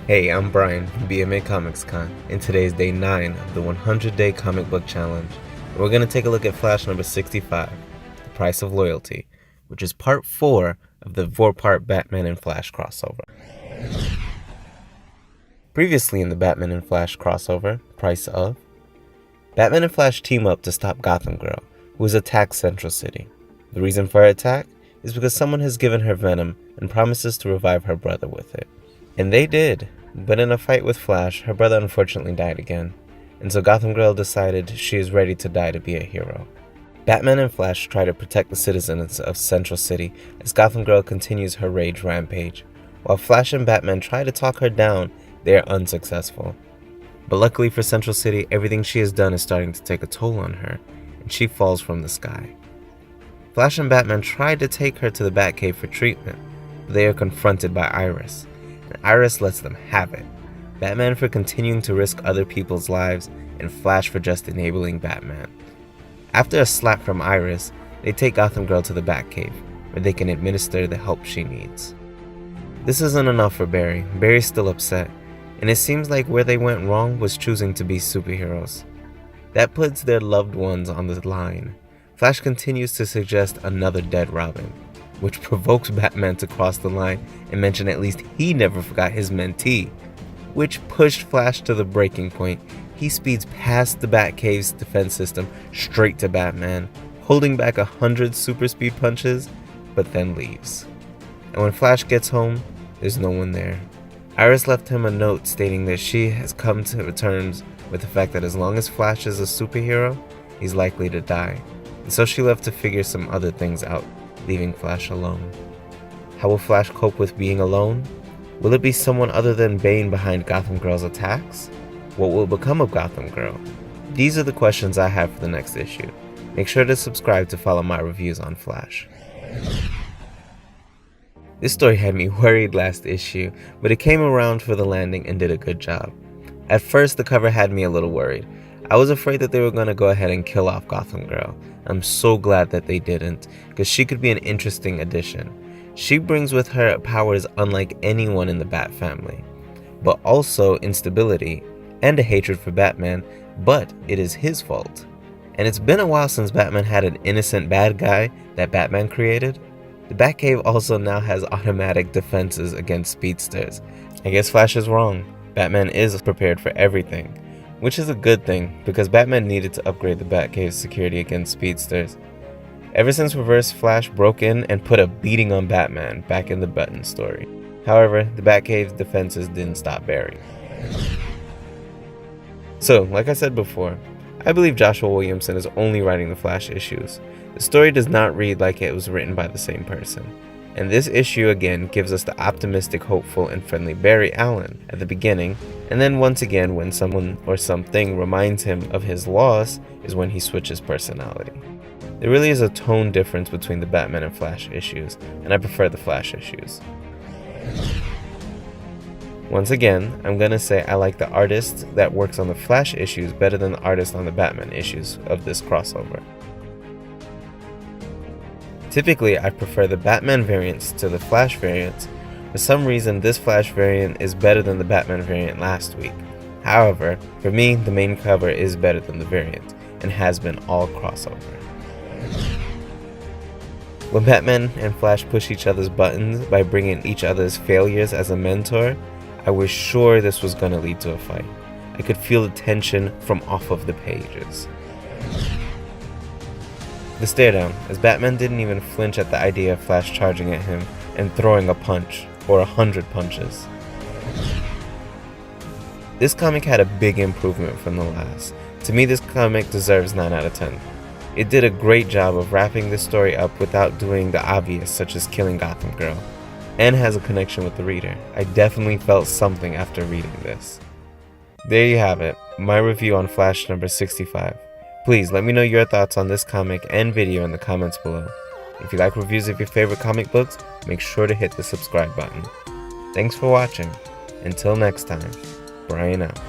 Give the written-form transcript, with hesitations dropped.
Hey, I'm Brian from BMA Comics Con, and today's day 9 of the 100-day comic book challenge. And we're going to take a look at Flash number 65, The Price of Loyalty, which is part 4 of the 4-part Batman and Flash crossover. Previously in the Batman and Flash crossover, Price of, Batman and Flash team up to stop Gotham Girl, who has attacked Central City. The reason for her attack is because someone has given her venom and promises to revive her brother with it. And they did, but in a fight with Flash, her brother unfortunately died again, and so Gotham Girl decided she is ready to die to be a hero. Batman and Flash try to protect the citizens of Central City as Gotham Girl continues her rage rampage. While Flash and Batman try to talk her down, they are unsuccessful. But luckily for Central City, everything she has done is starting to take a toll on her, and she falls from the sky. Flash and Batman tried to take her to the Batcave for treatment, but they are confronted by Iris, and Iris lets them have it. Batman for continuing to risk other people's lives, and Flash for just enabling Batman. After a slap from Iris, they take Gotham Girl to the Batcave, where they can administer the help she needs. This isn't enough for Barry. Barry's still upset, and it seems like where they went wrong was choosing to be superheroes. That puts their loved ones on the line. Flash continues to suggest another dead Robin, which provokes Batman to cross the line and mention at least he never forgot his mentee, which pushed Flash to the breaking point. He speeds past the Batcave's defense system straight to Batman, holding back 100 super speed punches, but then leaves. And when Flash gets home, there's no one there. Iris left him a note stating that she has come to terms with the fact that as long as Flash is a superhero, he's likely to die. And so she left to figure some other things out, leaving Flash alone. How will Flash cope with being alone? Will it be someone other than Bane behind Gotham Girl's attacks? What will become of Gotham Girl? These are the questions I have for the next issue. Make sure to subscribe to follow my reviews on Flash. This story had me worried last issue, but it came around for the landing and did a good job. At first, the cover had me a little worried. I was afraid that they were going to go ahead and kill off Gotham Girl. I'm so glad that they didn't, because she could be an interesting addition. She brings with her powers unlike anyone in the Bat family, but also instability and a hatred for Batman, but it is his fault. And it's been a while since Batman had an innocent bad guy that Batman created. The Batcave also now has automatic defenses against speedsters. I guess Flash is wrong. Batman is prepared for everything, which is a good thing because Batman needed to upgrade the Batcave's security against speedsters. Ever since Reverse Flash broke in and put a beating on Batman back in the Button story. However, the Batcave's defenses didn't stop Barry. So, like I said before, I believe Joshua Williamson is only writing the Flash issues. The story does not read like it was written by the same person. And this issue again gives us the optimistic, hopeful, and friendly Barry Allen at the beginning, and then once again when someone or something reminds him of his loss is when he switches personality. There really is a tone difference between the Batman and Flash issues, and I prefer the Flash issues. Once again, I'm gonna say I like the artist that works on the Flash issues better than the artist on the Batman issues of this crossover. Typically, I prefer the Batman variants to the Flash variants. For some reason, this Flash variant is better than the Batman variant last week. However, for me, the main cover is better than the variant, and has been all crossover. When Batman and Flash push each other's buttons by bringing each other's failures as a mentor, I was sure this was going to lead to a fight. I could feel the tension from off of the pages. The stare down, as Batman didn't even flinch at the idea of Flash charging at him and throwing a punch, or 100 punches. This comic had a big improvement from the last. To me, this comic deserves 9 out of 10. It did a great job of wrapping this story up without doing the obvious such as killing Gotham Girl, and has a connection with the reader. I definitely felt something after reading this. There you have it, my review on Flash number 65. Please let me know your thoughts on this comic and video in the comments below. If you like reviews of your favorite comic books, make sure to hit the subscribe button. Thanks for watching. Until next time, Brian out.